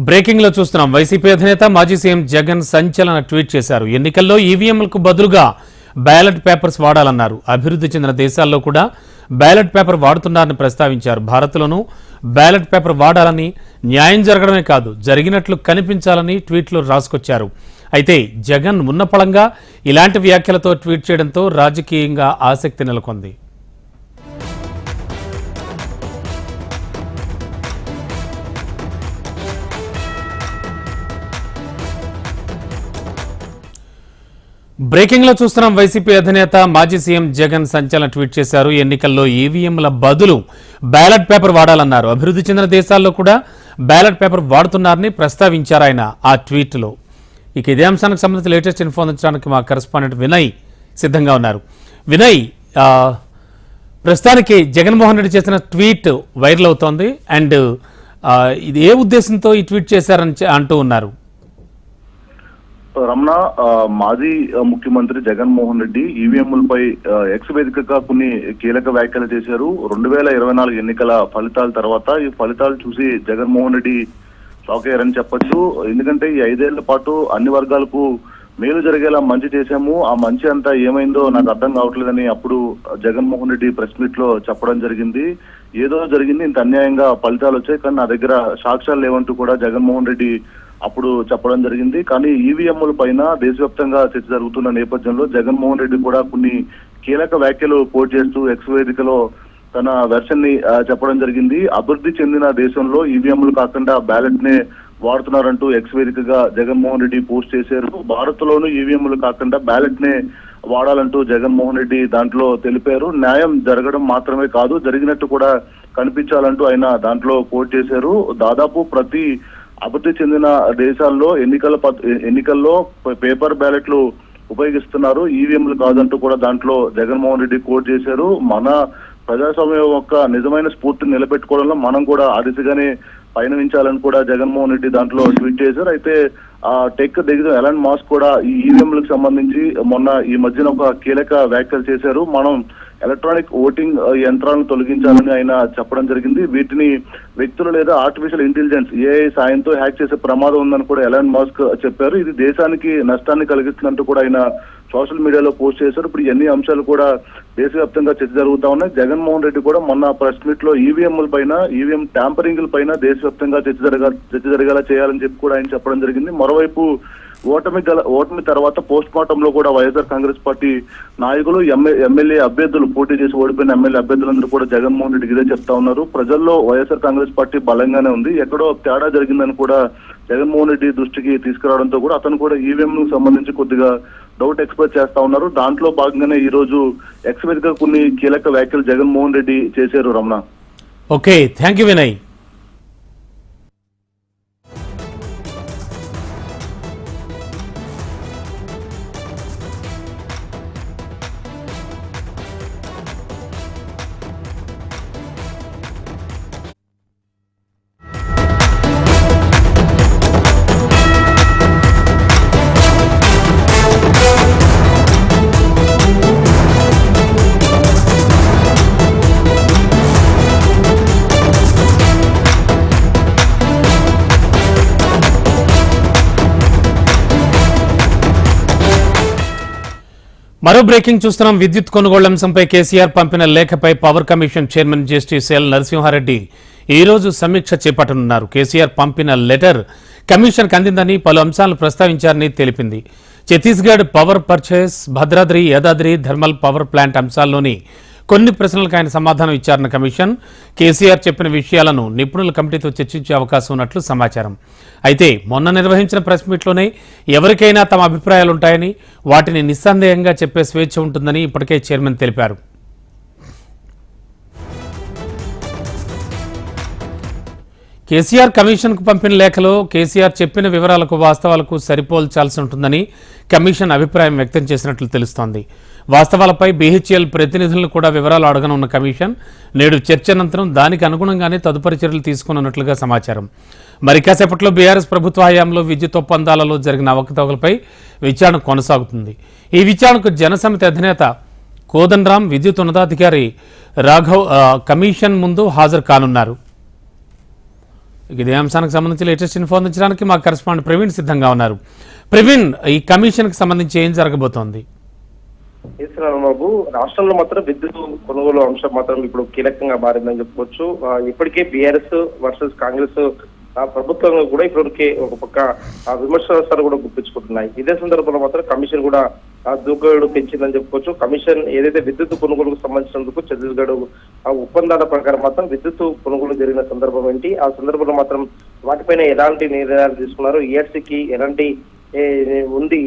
Breaking లో చూస్తున్నాం. YCP అధినేత మాజీ సీఎం జగన్ సంచలన ట్వీట్ చేశారు. ఎన్నికల్లో ఈవీఎంలకు బదులుగా బ్యాలెట్ పేపర్స్ వాడాలన్నారు. అభివృద్ధి చెందిన దేశాల్లో కూడా బ్యాలెట్ పేపర్ వాడుతున్నారని ప్రస్తావించారు. భారత్లోనూ బ్యాలెట్ పేపర్ వాడాలని, న్యాయం జరగడమే కాదు జరిగినట్లు కనిపించాలని ట్వీట్లో రాసుకొచ్చారు. అయితే జగన్ ఉన్నపళంగా ఇలాంటి వ్యాఖ్యలతో ట్వీట్ చేయడంతో రాజకీయంగా ఆసక్తి నెలకొంది. బ్రేకింగ్ లో చూస్తున్నాం. వైసీపీ అధినేత మాజీ సీఎం జగన్ సంచలన ట్వీట్ చేశారు. ఎన్నికల్లో ఈవీఎంల బదులు బ్యాలెట్ పేపర్ వాడాలన్నారు. అభివృద్ధి చెందిన దేశాల్లో కూడా బ్యాలెట్ పేపర్ వాడుతున్నారని ప్రస్తావించారు ఆయన ఆ ట్వీట్ లో. ఇక ఇదే అంశానికి సంబంధించి లేటెస్ట్ ఇన్ఫో అందించడానికి మా కరెస్పాండెంట్ వినయ్ సిద్ధంగా ఉన్నారు. వినయ్, ప్రస్తుతానికి జగన్మోహన్ రెడ్డి చేసిన ట్వీట్ వైరల్ అవుతోంది. అండ్ ఇది ఏ ఉద్దేశంతో ఈ ట్వీట్ చేశారని అంటూ ఉన్నారు. రమణ, మాజీ ముఖ్యమంత్రి జగన్మోహన్ రెడ్డి ఈవీఎంలపై ఎక్స్ వేదికగా కొన్ని కీలక వ్యాఖ్యలు చేశారు. 2024 ఎన్నికల ఫలితాల తర్వాత ఈ ఫలితాలు చూసి జగన్మోహన్ రెడ్డి షాక్ అయ్యారని చెప్పొచ్చు. ఎందుకంటే ఈ 5 ఏళ్ల పాటు అన్ని వర్గాలకు మేలు జరిగేలా మంచి చేశాము, ఆ మంచి అంతా ఏమైందో నాకు అర్థం కావట్లేదని అప్పుడు జగన్మోహన్ రెడ్డి ప్రెస్ మీట్ లో చెప్పడం జరిగింది. ఏదో జరిగింది, ఇంత అన్యాయంగా ఫలితాలు వచ్చాయి, కానీ నా దగ్గర సాక్ష్యాలు లేవంటూ కూడా జగన్మోహన్ రెడ్డి అప్పుడు చెప్పడం జరిగింది. కానీ ఈవీఎంల పైన దేశవ్యాప్తంగా చర్చ జరుగుతున్న నేపథ్యంలో జగన్మోహన్ రెడ్డి కూడా కొన్ని కీలక వ్యాఖ్యలు పోస్ట్ చేస్తూ ఎక్స్ వేదికలో తన వెర్షన్ ని చెప్పడం జరిగింది. అభివృద్ధి చెందిన దేశంలో ఈవీఎంలు కాకుండా బ్యాలెట్ నే వాడుతున్నారంటూ ఎక్స్ వేదికగా జగన్మోహన్ రెడ్డి పోస్ట్ చేశారు. భారత్ లోనూ ఈవీఎంలు కాకుండా బ్యాలెట్ నే వాడాలంటూ జగన్మోహన్ రెడ్డి దాంట్లో తెలిపారు. న్యాయం జరగడం మాత్రమే కాదు జరిగినట్టు కూడా కనిపించాలంటూ ఆయన దాంట్లో పోస్ట్ చేశారు. దాదాపు ప్రతి అభివృద్ధి చెందిన దేశాల్లో ఎన్నికల్లో పేపర్ బ్యాలెట్లు ఉపయోగిస్తున్నారు, ఈవీఎంలు కాదంటూ కూడా దాంట్లో జగన్మోహన్ రెడ్డి కోట్ చేశారు. మన ప్రజాస్వామ్యం యొక్క నిజమైన స్ఫూర్తిని నిలబెట్టుకోవడంలో మనం కూడా ఆ దిశగానే పయనించాలని కూడా జగన్మోహన్ రెడ్డి దాంట్లో ట్వీట్ చేశారు. అయితే టెక్ దిగ్గజం ఎలాన్ మాస్క్ కూడా ఈ ఈవీఎంలకు సంబంధించి మొన్న ఈ మధ్యన ఒక కీలక వ్యాఖ్యలు చేశారు. మనం ఎలక్ట్రానిక్ ఓటింగ్ యంత్రాలను తొలగించాలని ఆయన చెప్పడం జరిగింది. వీటిని వ్యక్తులు లేదా ఆర్టిఫిషియల్ ఇంటెలిజెన్స్ ఏఐ సాయంతో హ్యాక్ చేసే ప్రమాదం ఉందని కూడా ఎలాన్ మాస్క్ చెప్పారు. ఇది దేశానికి నష్టాన్ని కలిగిస్తున్నట్టు కూడా ఆయన సోషల్ మీడియాలో పోస్ట్ చేశారు. ఇప్పుడు ఇవన్నీ అంశాలు కూడా దేశవ్యాప్తంగా చర్చ జరుగుతా ఉన్నాయి. జగన్మోహన్ రెడ్డి కూడా మొన్న ప్రెస్ మీట్ లో ఈవీఎంల పైన, ఈవీఎం ట్యాంపరింగ్ల పైన దేశవ్యాప్తంగా చర్చ జరగాల చేయాలని చెప్పి కూడా ఆయన చెప్పడం జరిగింది. మరోవైపు ఓటమి తర్వాత పోస్ట్ మార్టం లో కూడా వైఎస్ఆర్ కాంగ్రెస్ పార్టీ నాయకులు, ఎమ్మెల్యే అభ్యర్థులు, పోటీ చేసి ఓడిపోయిన ఎమ్మెల్యే అభ్యర్థులందరూ కూడా జగన్మోహన్ రెడ్డికి ఇదే చెప్తా ఉన్నారు. ప్రజల్లో వైఎస్ఆర్ కాంగ్రెస్ పార్టీ బలంగానే ఉంది, ఎక్కడో తేడా జరిగిందని కూడా జగన్మోహన్ రెడ్డి దృష్టికి తీసుకురావడంతో కూడా అతను కూడా ఈవీఎం ను సంబంధించి కొద్దిగా డౌట్ ఎక్స్ప్రెస్ చేస్తా ఉన్నారు. దాంట్లో భాగంగానే ఈ రోజు ఎక్స్ వేదికగా కొన్ని కీలక వ్యాఖ్యలు జగన్మోహన్ రెడ్డి చేశారు. Ramana, okay, thank you Vinay. మరో బ్రేకింగ్ చూస్తున్నాం. విద్యుత్ కొనుగోళ్ల అంశంపై కేసీఆర్ పంపిన లేఖపై power commission chairman justice L Narasimha Reddy ఈ రోజు సమీక్ష చేపట్టనున్నారు. కేసీఆర్ పంపిన లెటర్ కమిషన్కు అందిందని, పలు అంశాలను ప్రస్తావించారని తెలిపింది. Chhattisgarh power purchase, Bhadradri, Yadadri thermal power plant అంశాల్లోని కొన్ని ప్రశ్నలకు ఆయన సమాధానం ఇచ్చారన్న కమిషన్ కేసీఆర్ చెప్పిన విషయాలను నిపుణుల కమిటీతో చర్చించే అవకాశం ఉన్నట్లు సమాచారం. అయితే మొన్న నిర్వహించిన ప్రెస్ మీట్లోనే ఎవరికైనా తమ అభిప్రాయాలుంటాయని, వాటిని నిస్సందేహంగా చెప్పే స్వేచ్ఛ ఉంటుందని ఇప్పటికే చైర్మన్ తెలిపారు. కేసీఆర్ కమిషన్కు పంపిన లేఖలో కేసీఆర్ చెప్పిన వివరాలకు వాస్తవాలకు సరిపోల్చాల్సి ఉంటుందని కమిషన్ అభిప్రాయం వ్యక్తం చేసినట్లు తెలుస్తోంది. వాస్తవాలపై బీహెచ్ఎల్ ప్రతినిధులను కూడా వివరాలు అడగనున్న కమిషన్ నేడు చర్చ అనంతరం దానికి అనుగుణంగానే తదుపరి చర్యలు తీసుకున్నట్లుగా సమాచారం. మరి కాసేపట్లో బీఆర్ఎస్ ప్రభుత్వ హయాంలో విద్యుత్ ఒప్పందాలలో జరిగిన అవకతవకలపై విచారణ కొనసాగుతుంది. ఈ విచారణకు జనసమితి అధినేత కోదండరాం, విద్యుత్ ఉన్నతాధికారి రాఘవ్ కమిషన్ ముందు హాజరు కానున్నారు. ఇదే అంశానికి సంబంధించి లేటెస్ట్ ఇన్ఫో అందించడానికి మా కరెస్పాండెంట్ ప్రవీణ్ సిద్ధంగా ఉన్నారు. ప్రవీణ్, ఈ కమిషన్ కి సంబంధించి ఏం జరగబోతోంది? బాబు, రాష్ట్రంలో మాత్రం విద్యుత్ కొనుగోలు అంశం మాత్రం ఇప్పుడు కీలకంగా మారిందని చెప్పుకోవచ్చు. ఇప్పటికే బీఆర్ఎస్ వర్సెస్ కాంగ్రెస్ ప్రభుత్వంలో కూడా ఇప్పటికే ఒక పక్క విమర్శలు కూడా గుర్తించుకుంటున్నాయి. ఇదే సందర్భంలో మాత్రం కమిషన్ కూడా దూకుడు పెంచిందని చెప్పుకోవచ్చు. కమిషన్ ఏదైతే విద్యుత్ కొనుగోలుకు సంబంధించినందుకు ఛత్తీస్గఢ్ ఒప్పందాల ప్రకారం మాత్రం విద్యుత్ కొనుగోలు జరిగిన సందర్భం ఏంటి, ఆ సందర్భంలో మాత్రం వాటిపైన ఎలాంటి నిర్ణయాలు తీసుకున్నారు, ఈఆర్సీకి ఎలాంటి ఉంది,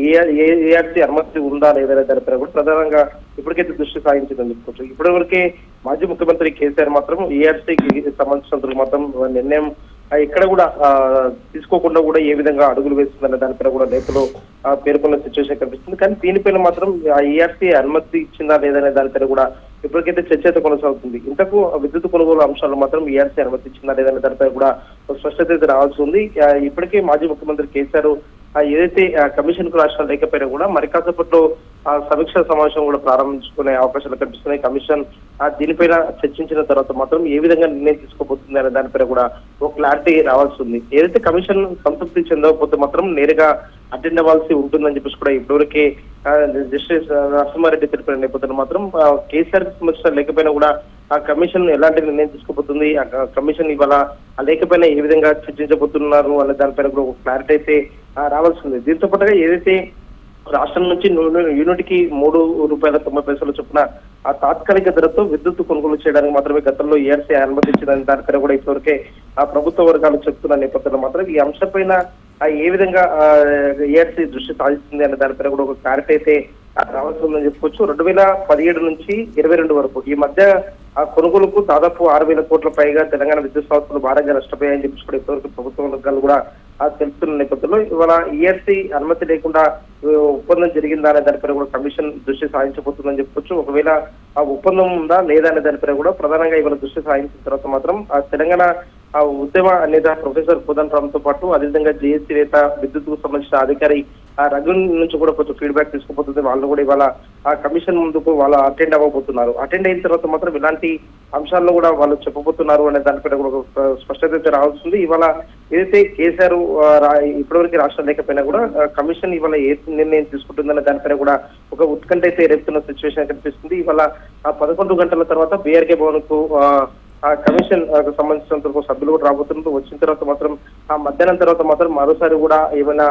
ఏఆర్సీ అనుమతి ఉందా లేదా దానిపైన కూడా ప్రధానంగా ఇప్పటికైతే దృష్టి సాధించిందని చెప్పుకోవచ్చు. ఇప్పటివరకే మాజీ ముఖ్యమంత్రి కేసీఆర్ మాత్రం ఏఆర్సీకి సంబంధించినందుకు మాత్రం నిర్ణయం ఇక్కడ కూడా తీసుకోకుండా కూడా ఏ విధంగా అడుగులు వేస్తుందనే దానిపైన కూడా నేతలు పేర్కొన్న సిచ్యువేషన్ కనిపిస్తుంది. కానీ దీనిపైన మాత్రం ఆ ఈఆర్సీ అనుమతి ఇచ్చిందా లేదనే దానిపైన కూడా ఇప్పటికైతే చర్చ అయితే కొనసాగుతుంది. ఇంతకు విద్యుత్ కొనుగోలు అంశాలు మాత్రం ఈఆర్సీ అనుమతి ఇచ్చిందా లేదనే దానిపై కూడా స్పష్టత అయితే రావాల్సి ఉంది. ఇప్పటికే మాజీ ముఖ్యమంత్రి కేసీఆర్ ఏదైతే కమిషన్ కు రాష్ట్రాలు లేకపోయినా కూడా మరి కాసేపట్లో సమీక్ష సమావేశం కూడా ప్రారంభించుకునే అవకాశాలు కనిపిస్తున్నాయి. కమిషన్ దీనిపైన చర్చించిన తర్వాత మాత్రం ఏ విధంగా నిర్ణయం తీసుకోబోతుంది అనే దానిపైన కూడా ఒక క్లారిటీ రావాల్సి ఉంది. ఏదైతే కమిషన్ సంతృప్తి చెందకపోతే మాత్రం నేరుగా అటెండ్ అవ్వాల్సి ఉంటుందని చెప్పేసి కూడా ఇప్పటివరకే జస్టిస్ నరసింహారెడ్డి తెలిపిన నేపథ్యంలో మాత్రం కేసీఆర్ సంబంధించిన లేకపోయినా కూడా ఆ కమిషన్ ఎలాంటి నిర్ణయం తీసుకోబోతుంది, ఆ కమిషన్ ఇవాళ లేకపోయినా ఏ విధంగా చర్చించబోతున్నారు అనే దానిపైన కూడా ఒక క్లారిటీ అయితే రావాల్సి ఉంది. దీంతో పాటుగా ఏదైతే రాష్ట్రం నుంచి యూనిట్కి ₹3.90 చొప్పున ఆ తాత్కాలిక ధరతో విద్యుత్ కొనుగోలు చేయడానికి మాత్రమే గతంలో ఈఆర్సీ అనుమతించిన దానిపైన కూడా ఇప్పటివరకే ఆ ప్రభుత్వ వర్గాలు చెప్తున్న నేపథ్యంలో మాత్రం ఈ అంశంపైన ఏ విధంగా ఈఆర్సీ దృష్టి సాధిస్తుంది అనే దానిపైన కూడా ఒక క్లారిటీ అయితే రావాల్సి ఉందని చెప్పుకోవచ్చు. 2017 నుంచి 22 వరకు ఈ మధ్య ఆ కొనుగోలుకు దాదాపు 6,000 కోట్ల పైగా తెలంగాణ విద్యుత్ సంస్థలు భారంగా నష్టపోయాయని చెప్పి కూడా ఇప్పటివరకు ప్రభుత్వ వర్గాలు కూడా తెలుపుతున్న నేపథ్యంలో ఇవాళ ఈఆర్సీ అనుమతి లేకుండా ఒప్పందం జరిగిందా అనే దానిపై కూడా కమిషన్ దృష్టి సాధించబోతుందని చెప్పుకోవచ్చు. ఒకవేళ ఆ ఒప్పందం ఉందా లేదా అనే దానిపై కూడా ప్రధానంగా ఇవాళ దృష్టి సాధించిన తర్వాత మాత్రం ఆ తెలంగాణ ఉద్యమ నేత ప్రొఫెసర్ కోదండ రామ్తో పాటు అదేవిధంగా జేఏసీ నేత విద్యుత్ కు సంబంధించిన అధికారి రఘు నుంచి కూడా కొంచెం ఫీడ్బ్యాక్ తీసుకుపోతుంది. వాళ్ళు కూడా ఇవాళ ఆ కమిషన్ ముందుకు వాళ్ళు అటెండ్ అవ్వబోతున్నారు. అటెండ్ అయిన తర్వాత మాత్రం ఇలాంటి అంశాలను కూడా వాళ్ళు చెప్పబోతున్నారు అనే దానిపైన కూడా స్పష్టత అయితే రావాల్సింది. ఇవాళ ఏదైతే కేసీఆర్ ఇప్పటివరకు రాష్ట్రం లేకపోయినా కూడా కమిషన్ ఇవాళ ఏ నిర్ణయం తీసుకుంటుందనే దానిపైన కూడా ఒక ఉత్కంఠ అయితే రేపుతున్న సిచ్యువేషన్ కనిపిస్తుంది. ఇవాళ 11 గంటల తర్వాత బీఆర్కే భవన్ కు ఆ కమిషన్ సంబంధించినంత సభ్యులు కూడా రాబోతున్నారు. వచ్చిన తర్వాత మాత్రం ఆ మధ్యాహ్నం తర్వాత మాత్రం మరోసారి కూడా ఏమైనా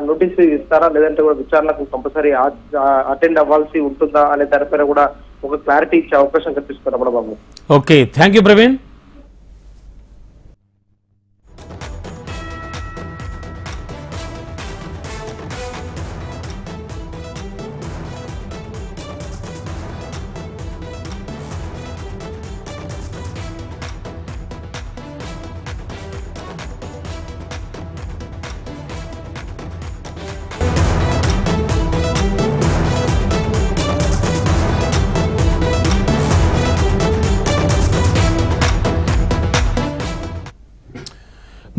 నోటీస్ ఇస్తారా లేదంటే కూడా విచారణకు కంపల్సరీ అటెండ్ అవ్వాల్సి ఉంటుందా అనే దానిపైన కూడా ఒక క్లారిటీ ఇచ్చే అవకాశం కనిపిస్తుంది Ramana Babu. Okay, thank you Praveen.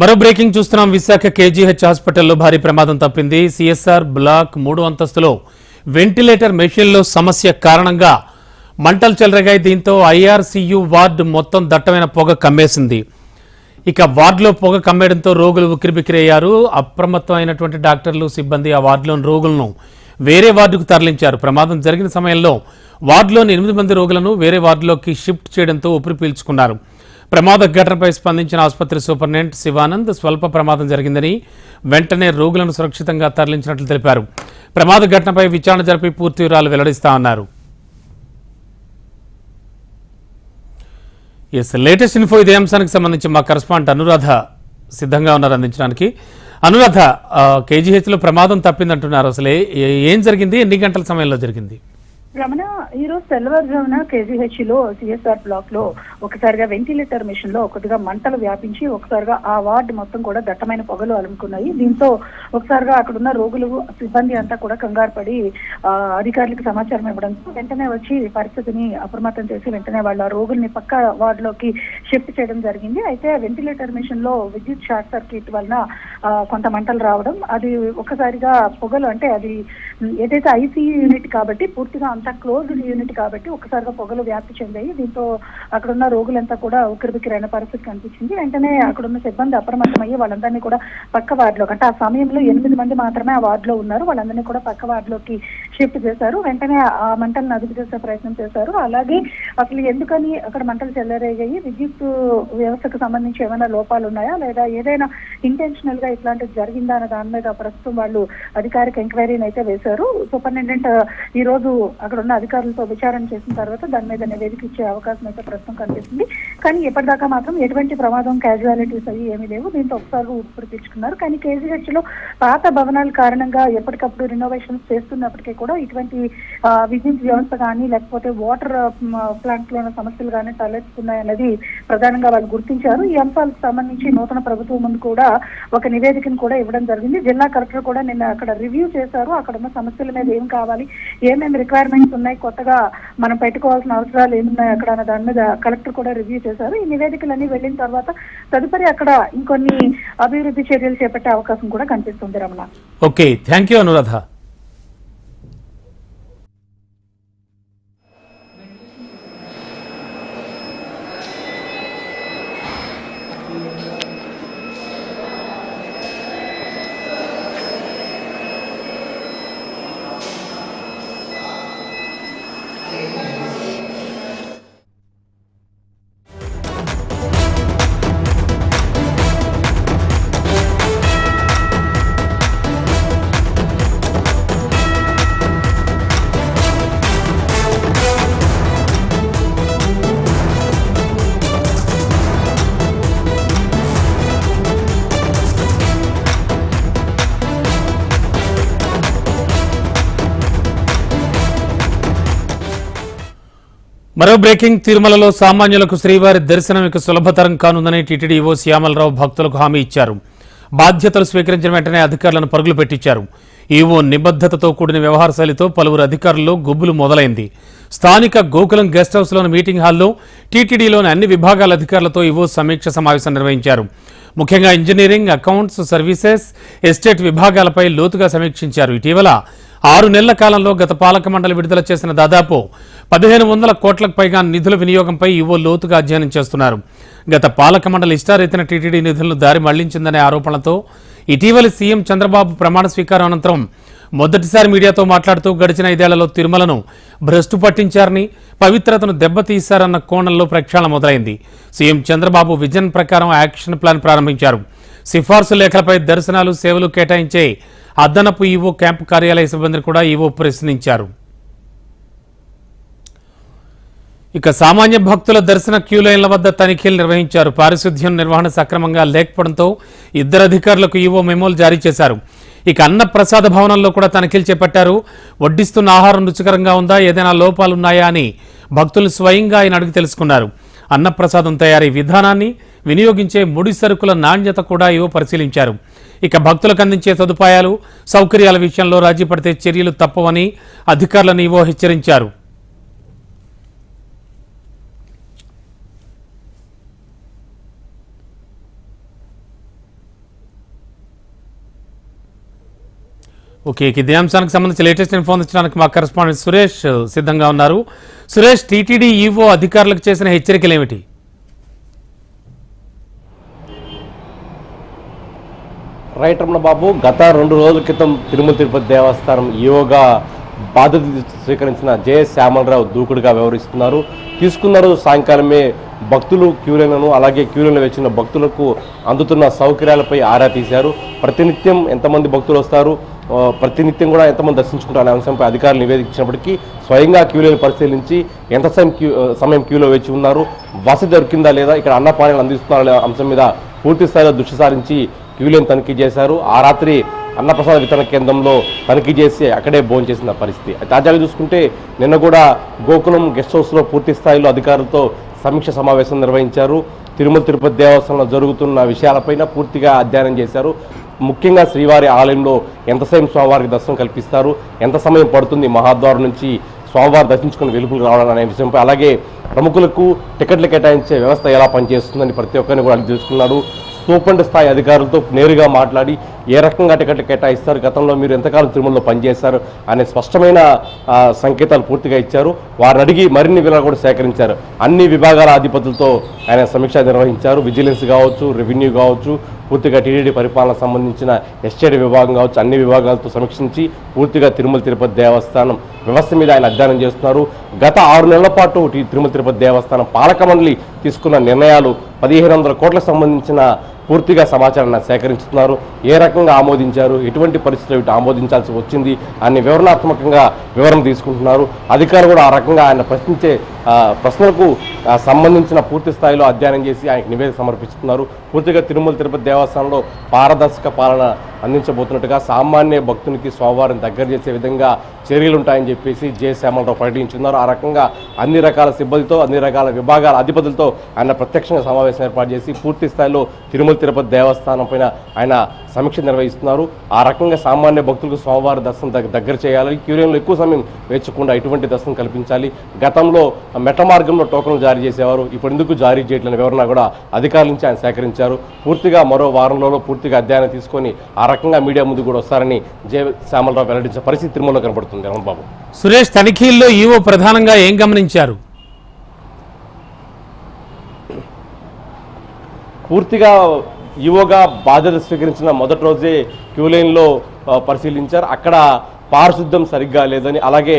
మరో బ్రేకింగ్ చూస్తున్నాం. విశాఖ కేజీహెచ్ హాస్పిటల్లో భారీ ప్రమాదం తప్పింది. సిఎస్ఆర్ బ్లాక్ 3వ అంతస్తులో వెంటిలేటర్ మెషిన్లో సమస్య కారణంగా మంటలు చెలరేగాయి. దీంతో ఐఆర్సీయూ వార్డు మొత్తం దట్టమైన పొగ కమ్మేసింది. ఇక వార్డులో పొగ కమ్మేయడంతో రోగులు ఉక్కిరిబిక్కిరయ్యారు. అప్రమత్తమైనటువంటి డాక్టర్లు సిబ్బంది ఆ వార్డులోని రోగులను వేరే వార్డుకు తరలించారు. ప్రమాదం జరిగిన సమయంలో వార్డులోని 8 మంది రోగులను వేరే వార్డులోకి షిఫ్ట్ చేయడంతో ఊపిరి పీల్చుకున్నారు. ప్రమాద ఘటనపై స్పందించిన ఆసుపత్రి సూపరింటెండెంట్ శివానంద్ స్వల్ప ప్రమాదం జరిగిందని వెంటనే రోగులను సురక్షితంగా తరలించినట్లు తెలిపారు. ప్రమాద ఘటనపై విచారణ జరిపి పూర్తి వివరాలు వెల్లడిస్తామన్నారు. లేటెస్ట్ ఇన్ఫో ఇదే అంశానికి సంబంధించి మా కరెస్పాండెంట్ అనురాధ సిద్ధంగా ఉన్నారు అందించడానికి. అనురాధ, కేజీహెచ్లో ప్రమాదం తప్పిందంటున్నారు. అసలే ఏం జరిగింది, ఎన్ని గంటల సమయంలో జరిగింది? రమణ, ఈ రోజు తెల్లవారుజామున కేజీహెచ్ లో సిఎస్ఆర్ బ్లాక్ లో ఒకసారిగా వెంటిలేటర్ మిషన్ లో ఒకటిగా మంటలు వ్యాపించి ఒకసారిగా ఆ వార్డు మొత్తం కూడా దట్టమైన పొగలు అలుముకున్నాయి. దీంతో ఒకసారిగా అక్కడున్న రోగులు సిబ్బంది అంతా కూడా కంగారు పడి అధికారులకు సమాచారం ఇవ్వడంతో వెంటనే వచ్చి పరిస్థితిని అప్రమత్తం చేసి వెంటనే వాళ్ళ రోగుల్ని పక్క వార్డులోకి షిఫ్ట్ చేయడం జరిగింది. అయితే వెంటిలేటర్ మిషన్ లో విద్యుత్ షార్ట్ సర్క్యూట్ వలన కొంత మంటలు రావడం, అది ఒక్కసారిగా పొగలు, అంటే అది ఏదైతే ఐసీయూ యూనిట్ కాబట్టి పూర్తిగా అంతా క్లోజ్డ్ యూనిట్ కాబట్టి ఒక్కసారిగా పొగలు వ్యాప్తి చెందాయి. దీంతో అక్కడున్న రోగులంతా కూడా ఉక్కిరిబిక్కిరైన పరిస్థితి కనిపించింది. వెంటనే అక్కడున్న సిబ్బంది అప్రమత్తమయ్యి వాళ్ళందరినీ కూడా పక్క వార్డులోకి, అంటే ఆ సమయంలో 8 మంది మాత్రమే ఆ వార్డులో ఉన్నారు, వాళ్ళందరినీ కూడా పక్క వార్డులోకి షిఫ్ట్ చేశారు. వెంటనే ఆ మంటలను అదుపు చేసే ప్రయత్నం చేశారు. అలాగే అసలు ఎందుకని అక్కడ మంటలు చెలరేగాయి, విద్యుత్ వ్యవస్థకు సంబంధించి ఏమైనా లోపాలు ఉన్నాయా లేదా ఏదైనా ఇంటెన్షనల్ గా ఇట్లాంటిది జరిగిందా అనే దాని మీద ప్రస్తుతం వాళ్ళు అధికారిక ఎంక్వైరీని అయితే వేశారు. సూపరింటెండెంట్ ఈ రోజు అక్కడ ఉన్న అధికారులతో విచారణ చేసిన తర్వాత దాని మీద నివేదిక ఇచ్చే అవకాశం అయితే ప్రస్తుతం కనిపిస్తుంది. కానీ ఇప్పటిదాకా మాత్రం ఎటువంటి ప్రమాదం, క్యాజువాలిటీస్ అవి ఏమీ లేవు. దీంతో ఒకసారి ఊపిరి పీల్చుకున్నారు. కానీ కేజీహెచ్ లో పాత భవనాల కారణంగా ఎప్పటికప్పుడు రినోవేషన్స్ చేస్తున్నప్పటికీ కూడా ఇటువంటి విద్యుత్ వ్యవస్థ కానీ లేకపోతే వాటర్ ప్లాంట్ లోని సమస్యలు కానీ తలెత్తుతున్నాయన్నది ప్రధానంగా వాళ్ళు గుర్తించారు. ఈ అంశాలకు సంబంధించి నూతన ప్రభుత్వం ముందు కూడా ఒక నివేదికను కూడా ఇవ్వడం జరిగింది. జిల్లా కలెక్టర్ కూడా నిన్న అక్కడ రివ్యూ చేశారు. అక్కడ ఉన్న సమస్యల మీద ఏం కావాలి, ఏమేమి రిక్వైర్మెంట్స్ ఉన్నాయి, కొత్తగా మనం పెట్టుకోవాల్సిన అవసరాలు ఏమున్నాయి అక్కడ అన్న దాని మీద కలెక్టర్ కూడా రివ్యూ చేశారు. ఈ నివేదికలన్నీ వెళ్ళిన తర్వాత తదుపరి అక్కడ ఇంకొన్ని అభివృద్ధి చర్యలు చేపట్టే అవకాశం కూడా కనిపిస్తుంది. Ramana. Okay, thank you Anuradha. మరో బ్రేకింగ్, తిరుమలలో సామాన్యులకు శ్రీవారి దర్శనం ఇక సులభతరం కానుందని టీటీడీ ఈవో శ్యామలరావు భక్తులకు హామీ ఇచ్చారు. బాధ్యతలు స్వీకరించిన వెంటనే అధికారులను పరుగులు పెట్టించారు. ఈవో నిబద్ధతతో కూడిన వ్యవహార శైలితో పలువురు అధికారుల్లో గుబ్బులు మొదలైంది. స్థానిక గోకులం గెస్ట్ హౌస్లోని మీటింగ్ హాల్లో టీటీడీలోని అన్ని విభాగాల అధికారులతో ఈవో సమీక్ష సమావేశం నిర్వహించారు. ముఖ్యంగా ఇంజనీరింగ్, అకౌంట్స్, సర్వీసెస్, ఎస్టేట్ విభాగాలపై లోతుగా సమీక్షించారు. ఇటీవల 6 నెలల కాలంలో గత పాలక మండలి విడుదల చేసిన దాదాపు 1500 కోట్లకు పైగా నిధుల వినియోగంపై ఈవో లోతుగా అధ్యయనం చేస్తున్నారు. గత పాలక మండలి ఇష్టారీతిన టీటీడీ నిధులను దారి మళ్లించిందనే ఆరోపణలతో ఇటీవలి సీఎం చంద్రబాబు ప్రమాణ స్వీకారం అనంతరం మొదటిసారి మీడియాతో మాట్లాడుతూ గడిచిన 5 ఏళ్లలో తిరుమలను భ్రష్టు పట్టించారని, పవిత్రతను దెబ్బతీశారన్న కోణంలో ప్రక్షాళన మొదలైంది. సీఎం చంద్రబాబు విజన్ ప్రకారం యాక్షన్ ప్లాన్ ప్రారంభించారు. సిఫార్సు లేఖలపై దర్శనాలు, సేవలు కేటాయించే అదనపు ఈవో క్యాంపు కార్యాలయ సిబ్బందిని కూడా ఈవో ప్రశ్నించారు. ఇక సామాన్య భక్తుల దర్శన క్యూలైన్ల వద్ద తనిఖీలు నిర్వహించారు. పారిశుద్ధ్యం నిర్వహణ సక్రమంగా లేకపోవడంతో 2 అధికారులకు ఈవో మెమోలు జారీ చేశారు. ఇక అన్న ప్రసాద భవనంలో కూడా తనిఖీలు చేపట్టారు. వడ్డిస్తున్న ఆహారం రుచికరంగా ఉందా, ఏదైనా లోపాలున్నాయా అని భక్తులు స్వయంగా ఆయన అడిగి తెలుసుకున్నారు. అన్నప్రసాదం తయారీ విధానాన్ని, వినియోగించే ముడి సరుకుల నాణ్యత కూడా ఈవో పరిశీలించారు. ఇక భక్తులకు అందించే సదుపాయాలు, సౌకర్యాల విషయంలో రాజీ పడితే చర్యలు తప్పవని అధికారులను ఈవో హెచ్చరించారు. ఓకే, ఇదే అంశానికి సంబంధించి లేటెస్ట్ ఇన్ఫర్మేషన్ ఇచ్చడానికి మా కరెస్పాండెంట్ సురేష్ సిద్ధంగా ఉన్నారు. సురేష్, టీటీడీ ఈవో అధికారులకు చేసిన హెచ్చరికలు ఏమిటి? రైట్ రమణ బాబు, గత 2 రోజుల క్రితం తిరుమల తిరుపతి దేవస్థానం ఈవోగా బాధ్యత స్వీకరించిన జేఎస్ శ్యామలరావు దూకుడుగా వ్యవహరిస్తున్నారు. తీసుకున్న రోజు సాయంకాలమే భక్తులు క్యూలైన్లను, అలాగే క్యూలైన్లు వచ్చిన భక్తులకు అందుతున్న సౌకర్యాలపై ఆరా తీశారు. ప్రతినిత్యం ఎంతమంది భక్తులు వస్తారు, ప్రతినిత్యం కూడా ఎంతమంది దర్శించుకుంటారు అనే అంశంపై అధికారులు నివేదించినప్పటికీ స్వయంగా క్యూలైన్ పరిశీలించి ఎంత సమయం క్యూలో వేచి ఉన్నారు, వసతి దొరికిందా లేదా, ఇక్కడ అన్నపానీయాలు అందిస్తున్నారనే అంశం మీద పూర్తి స్థాయిలో దృష్టి సారించి క్యూలైన్ తనిఖీ చేశారు. ఆ రాత్రి అన్నప్రసాద వితరణ కేంద్రంలో తనిఖీ చేసి అక్కడే భోజనం చేసిన పరిస్థితి. తాజాగా చూసుకుంటే నిన్న కూడా గోకులం గెస్ట్ హౌస్లో పూర్తి స్థాయిలో అధికారులతో సమీక్ష సమావేశం నిర్వహించారు. తిరుమల తిరుపతి దేవస్థానంలో జరుగుతున్న విషయాలపైన పూర్తిగా అధ్యయనం చేశారు. ముఖ్యంగా శ్రీవారి ఆలయంలో ఎంత సమయం స్వామివారికి దర్శనం కల్పిస్తారు, ఎంత సమయం పడుతుంది మహాద్వారం నుంచి సోమవారం దర్శించుకుని వెలుపులు రావడం అనే విషయంపై, అలాగే ప్రముఖులకు టికెట్లు కేటాయించే వ్యవస్థ ఎలా పనిచేస్తుందని ప్రతి ఒక్కరిని కూడా అడిగి తెలుసుకున్నాడు. సూపరింటెండెంట్ స్థాయి అధికారులతో నేరుగా మాట్లాడి ఏ రకంగా టికెట్లు కేటాయిస్తారు, గతంలో మీరు ఎంతకాలం తిరుమలలో పనిచేశారు అనే స్పష్టమైన సంకేతాలు పూర్తిగా ఇచ్చారు. వారిని అడిగి మరిన్ని వివరాలు కూడా సేకరించారు. అన్ని విభాగాల అధిపతులతో ఆయన సమీక్ష నిర్వహించారు. విజిలెన్స్ కావచ్చు, రెవెన్యూ కావచ్చు, పూర్తిగా టీటీడీ పరిపాలన సంబంధించిన ఎస్టేట్ విభాగం కావచ్చు, అన్ని విభాగాలతో సమీక్షించి పూర్తిగా తిరుమల తిరుపతి దేవస్థానం వ్యవస్థ మీద ఆయన అధ్యయనం చేస్తున్నారు. గత 6 నెలల పాటు తిరుమల తిరుపతి దేవస్థానం పాలక మండలి తీసుకున్న నిర్ణయాలు 1500 కోట్లకు సంబంధించిన పూర్తిగా సమాచారాన్ని సేకరించుతున్నారు. ఏ రకంగా ఆమోదించారు, ఎటువంటి పరిస్థితులు వీటి ఆమోదించాల్సి వచ్చింది అని వివరణాత్మకంగా వివరణ తీసుకుంటున్నారు. అధికారులు కూడా ఆ రకంగా ఆయన ప్రశ్నించే ప్రశ్నలకు సంబంధించిన పూర్తి స్థాయిలో అధ్యయనం చేసి ఆయనకు నివేదిక సమర్పిస్తున్నారు. పూర్తిగా తిరుమల తిరుపతి దేవస్థానంలో పారదర్శక పాలన అందించబోతున్నట్టుగా, సామాన్య భక్తునికి సోమవారం దగ్గర చేసే విధంగా చర్యలు ఉంటాయని చెప్పేసి జె శ్యామలరావు ప్రకటించున్నారు. ఆ రకంగా అన్ని రకాల సిబ్బందితో, అన్ని రకాల విభాగాల అధిపతులతో ఆయన ప్రత్యక్షంగా సమావేశం ఏర్పాటు చేసి పూర్తి స్థాయిలో తిరుమల తిరుపతి దేవస్థానం పైన ఆయన సమీక్ష నిర్వహిస్తున్నారు. ఆ రకంగా సామాన్య భక్తులకు సోమవారం దర్శనం దగ్గర చేయాలి, క్యూలైన్లో ఎక్కువ సమయం వేచకుండా ఇటువంటి దర్శనం కల్పించాలి. గతంలో మెట్ల మార్గంలో టోకన్లు జారీ చేసేవారు, ఇప్పుడు ఎందుకు జారీ చేయట్లేని వివరణ కూడా అధికారుల నుంచి ఆయన సేకరించారు. పూర్తిగా మరో వారంలో పూర్తిగా అధ్యయనం తీసుకొని ఆ రకంగా మీడియా ముందు కూడా వస్తారని జె శ్యామలరావు వెల్లడించే పరిస్థితి తిరుమలలో కనబడుతుంది. రమణ బాబు, సురేష్, తనిఖీల్లో ఈవో ప్రధానంగా ఏం గమనించారు? పూర్తిగా ఈవోగా బాధ్యత స్వీకరించిన మొదటి రోజే క్యూలైన్లో పరిశీలించారు. అక్కడ పారిశుద్ధ్యం సరిగ్గా లేదని, అలాగే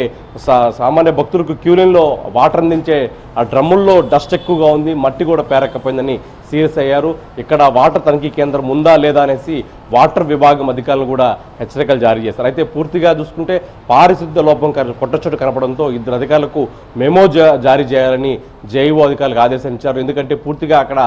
సామాన్య భక్తులకు క్యూలైన్లో వాటర్ అందించే ఆ డ్రమ్ముల్లో డస్ట్ ఎక్కువగా ఉంది, మట్టి కూడా పేరకపోయిందని సీరియస్ అయ్యారు. ఇక్కడ వాటర్ తనిఖీ కేంద్రం ఉందా లేదా అనేసి వాటర్ విభాగం అధికారులు కూడా హెచ్చరికలు జారీ చేశారు. అయితే పూర్తిగా చూసుకుంటే పారిశుద్ధ్య లోపం పొట్టచోటు కనపడంతో 2 అధికారులకు మెమో జారీ చేయాలని జేఈఓ అధికారులకు ఆదేశించారు. ఎందుకంటే పూర్తిగా అక్కడ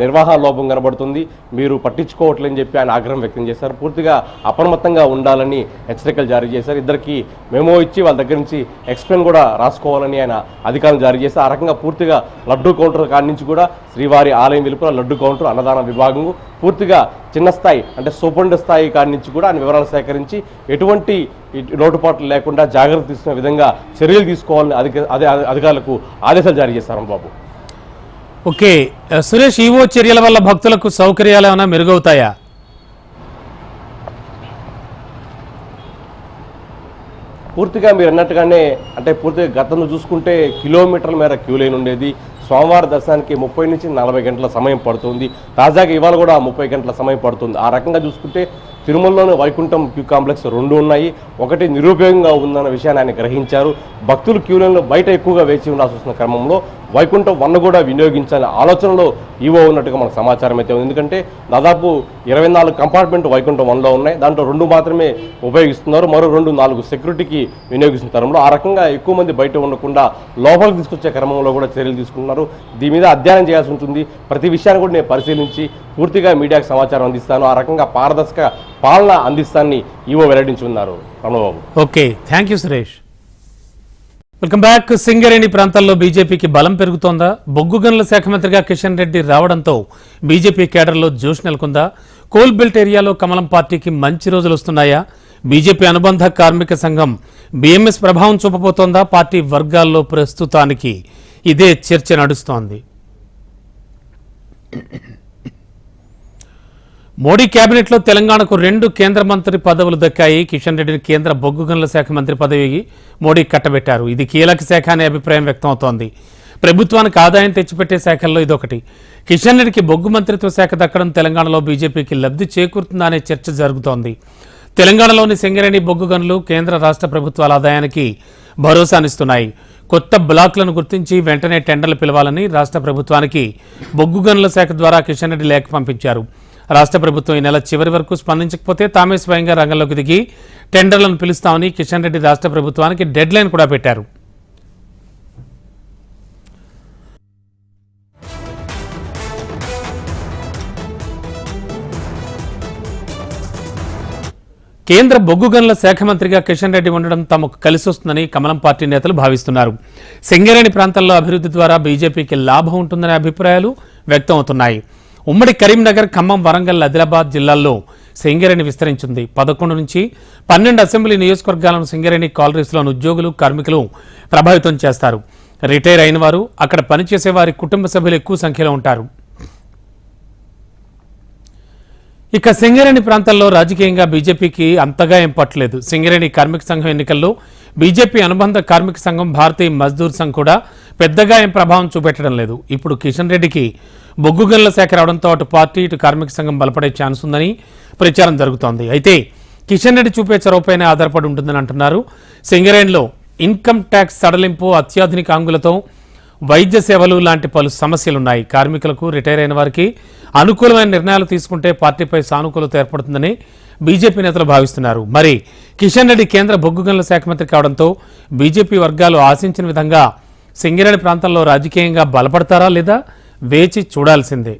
నిర్వహణ లోపం కనబడుతుంది, మీరు పట్టించుకోవట్లేని చెప్పి ఆయన ఆగ్రహం వ్యక్తం చేశారు. పూర్తిగా అప్రమత్తంగా ఉండాలని హెచ్చరికలు జారీ చేశారు. ఇద్దరికి మెమో ఇచ్చి వాళ్ళ దగ్గర నుంచి ఎక్స్ప్లెయిన్ కూడా రాసుకోవాలని ఆయన అధికారులు జారీ చేశారు. ఆ రకంగా పూర్తిగా లడ్డూ కౌంటర్ కాడి నుంచి కూడా శ్రీవారి ఆలయం వెలుపల లడ్డు కౌంటర్, అన్నదాన విభాగం పూర్తిగా చిన్న స్థాయి అంటే సూపరింటెండెంట్ స్థాయి కాడి నుంచి కూడా ఆయన వివరాలు సేకరించి ఎటువంటి లోటుపాట్లు లేకుండా జాగ్రత్త తీసుకునే విధంగా చర్యలు తీసుకోవాలని అధికారులకు ఆదేశాలు జారీ చేశారు. బాబు, ఓకే సురేష్, ఈవో చర్యల వల్ల భక్తులకు సౌకర్యాలు ఏమైనా మెరుగవుతాయా? పూర్తిగా మీరు అన్నట్టుగానే, అంటే పూర్తిగా గతంలో చూసుకుంటే కిలోమీటర్ల మేర క్యూ లైన్ ఉండేది. సోమవారం దర్శనానికి 30 నుంచి 40 గంటల సమయం పడుతుంది. తాజాగా ఇవాళ కూడా 30 గంటల సమయం పడుతుంది. ఆ రకంగా చూసుకుంటే తిరుమలలోని వైకుంఠం క్యూ కాంప్లెక్స్ 2 ఉన్నాయి, ఒకటి నిరుపయోగంగా ఉందన్న విషయాన్ని ఆయన గ్రహించారు. భక్తులు క్యూ లైన్లో బయట ఎక్కువగా వేచి ఉండాల్సి వస్తున్న క్రమంలో వైకుంఠం 1 కూడా వినియోగించాలనే ఆలోచనలో ఈవో ఉన్నట్టుగా మనకు సమాచారం అయితే ఉంది. ఎందుకంటే దాదాపు 24 కంపార్ట్మెంట్ వైకుంఠం 1లో ఉన్నాయి, దాంట్లో 2 మాత్రమే ఉపయోగిస్తున్నారు, మరో 4 సెక్యూరిటీకి వినియోగిస్తున్న తరంలో ఆ రకంగా ఎక్కువ మంది బయట ఉండకుండా లోపలికి తీసుకొచ్చే క్రమంలో కూడా చర్యలు తీసుకుంటున్నారు. దీని మీద అధ్యయనం చేయాల్సి ఉంటుంది. ప్రతి విషయాన్ని కూడా నేను పరిశీలించి పూర్తిగా మీడియాకు సమాచారం అందిస్తాను, ఆ రకంగా పారదర్శక పాలన అందిస్తానని ఈవో వెల్లడించున్నారు. Ramana Babu, okay, thank you Suresh. Welcome back. Singareni ప్రాంతాల్లో బీజేపీకి బలం పెరుగుతోందా? బొగ్గు గనుల శాఖ మంత్రిగా కిషన్ రెడ్డి రావడంతో బీజేపీ కేడర్లో జోష్ నెలకొందా? కోల్ బెల్ట్ ఏరియాలో కమలం పార్టీకి మంచి రోజులు వస్తున్నాయా? బీజేపీ అనుబంధ కార్మిక సంఘం బీఎంఎస్ ప్రభావం చూపబోతోందా? పార్టీ వర్గాల్లో ప్రస్తుతానికి ఇదే చర్చ నడుస్తోంది. మోడీ కేబినెట్లో తెలంగాణకు 2 కేంద్ర మంత్రి పదవులు దక్కాయి. కిషన్ రెడ్డిని కేంద్ర బొగ్గు గనుల శాఖ మంత్రి పదవి మోడీ కట్టబెట్టారు. ఇది కీలక శాఖ అనే అభిప్రాయం వ్యక్తమవుతోంది. ప్రభుత్వానికి ఆదాయం తెచ్చిపెట్టే శాఖల్లో ఇదొకటి. కిషన్ రెడ్డికి బొగ్గు మంత్రిత్వ శాఖ దక్కడం తెలంగాణలో బీజేపీకి లబ్ధి చేకూరుతుందా అనే చర్చ జరుగుతోంది. తెలంగాణలోని సింగరేణి బొగ్గు గనులు కేంద్ర రాష్ట్ర ప్రభుత్వాల ఆదాయానికి భరోసానిస్తున్నాయి. కొత్త బ్లాక్లను గుర్తించి వెంటనే టెండర్లు పిలవాలని రాష్ట్ర ప్రభుత్వానికి బొగ్గు గనుల శాఖ ద్వారా కిషన్ రెడ్డి లేఖ పంపించారు. రాష్ట్ర ప్రభుత్వం ఈ నెల చివరి వరకు స్పందించకపోతే తామే స్వయంగా రంగంలోకి దిగి టెండర్లను పిలుస్తామని కిషన్ రెడ్డి రాష్ట్ర ప్రభుత్వానికి డెడ్ లైన్ కూడా పెట్టారు. కేంద్ర బొగ్గు గనుల శాఖ మంత్రిగా కిషన్ రెడ్డి ఉండడం తమకు కలిసొస్తుందని కమలం పార్టీ నేతలు భావిస్తున్నారు. సింగరేణి ప్రాంతాల్లో అభివృద్ధి ద్వారా బీజేపీకి లాభం ఉంటుందనే అభిప్రాయాలు వ్యక్తమవుతున్నాయి. ఉమ్మడి కరీంనగర్, ఖమ్మం, వరంగల్, ఆదిలాబాద్ జిల్లాల్లో సింగరేణి విస్తరించింది. 11 నుంచి 12 అసెంబ్లీ నియోజకవర్గాలను సింగరేణి కాలరీస్లోని ఉద్యోగులు, కార్మికులు ప్రభావితం చేస్తారు. రిటైర్ అయిన వారు, అక్కడ పనిచేసే వారి కుటుంబ సభ్యులు ఎక్కువ సంఖ్యలో ఉంటారు. ఇక సింగరేణి ప్రాంతాల్లో రాజకీయంగా బీజేపీకి అంతగా ఏం పట్టలేదు. సింగరేణి కార్మిక సంఘం ఎన్నికల్లో బీజేపీ అనుబంధ కార్మిక సంఘం భారతీయ మజ్దూర్ సంఘ్ కూడా పెద్దగా ఏం ప్రభావం చూపెట్టడం లేదు. ఇప్పుడు కిషన్ రెడ్డికి బొగ్గు గనుల శాఖ రావడంతో అటు పార్టీ ఇటు కార్మిక సంఘం బలపడే ఛాన్స్ ఉందని ప్రచారం జరుగుతోంది. అయితే కిషన్ రెడ్డి చూపే చొరవపైనే ఆధారపడి ఉంటుందని అంటున్నారు. సింగరేణిలో ఇన్కమ్ ట్యాక్స్ సడలింపు, అత్యాధునిక ఆంగులతో వైద్య సేవలు లాంటి పలు సమస్యలున్నాయి. కార్మికులకు, రిటైర్ అయిన వారికి అనుకూలమైన నిర్ణయాలు తీసుకుంటే పార్టీపై సానుకూలత ఏర్పడుతుందని బీజేపీ నేతలు భావిస్తున్నారు. మరి కిషన్ రెడ్డి కేంద్ర బొగ్గు గనుల శాఖ మంత్రి కావడంతో బీజేపీ వర్గాలు ఆశించిన విధంగా సింగరేణి ప్రాంతంలో రాజకీయంగా బలపడతారా లేదా వేచి చూడాల్సిందే.